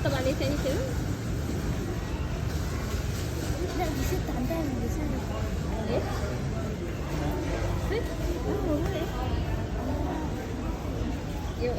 طبطب عليه تاني كده. لا دي ست عندها من لسانة. ايه ست؟ اه والله. ايوه